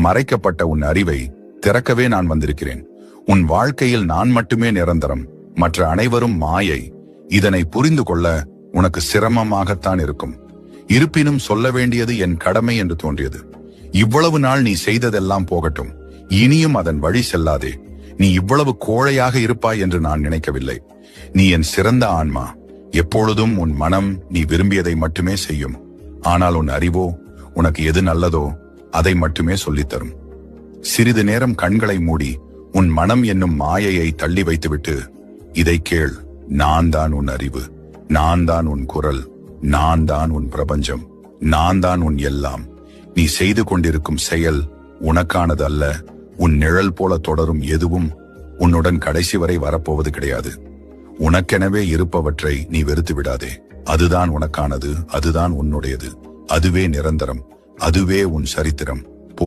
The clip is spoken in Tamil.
மறைக்கப்பட்ட உன் அறிவை திறக்கவே நான் வந்திருக்கிறேன். உன் வாழ்க்கையில் நான் மட்டுமே நிரந்தரம், மற்ற அனைவரும் மாயை. இதனை புரிந்து கொள்ள உனக்கு சிரமமாகத்தான் இருக்கும். இருப்பினும் சொல்ல வேண்டியது என் கடமை என்று தோன்றியது. இவ்வளவு நாள் நீ செய்ததெல்லாம் போகட்டும். இனியும் அதன் வழி செல்லாதே. நீ இவ்வளவு கோழையாக இருப்பாய் என்று நான் நினைக்கவில்லை. நீ என் சிறந்த ஆன்மா. எப்பொழுதும் உன் மனம் நீ விரும்பியதை மட்டுமே செய்யும். ஆனால் உன் அறிவோ உனக்கு எது நல்லதோ அதை மட்டுமே சொல்லித்தரும். சிறிது நேரம் கண்களை மூடி உன் மனம் என்னும் மாயையை தள்ளி வைத்துவிட்டு இதை கேள். நான் தான் உன் அறிவு, நான் தான் உன் குரல், நான் தான் உன் பிரபஞ்சம், நான் தான் உன் எல்லாம். நீ செய்து கொண்டிருக்கும் செயல் உனக்கானது அல்ல. உன் நிழல் போல தொடரும் எதுவும் உன்னுடன் கடைசி வரை வரப்போவது கிடையாது. உனக்கெனவே இருப்பவற்றை நீ வெறுத்து விடாதே. அதுதான் உனக்கானது, அதுதான் உன்னுடையது, அதுவே நிரந்தரம், அதுவே உன் சரித்திரம்.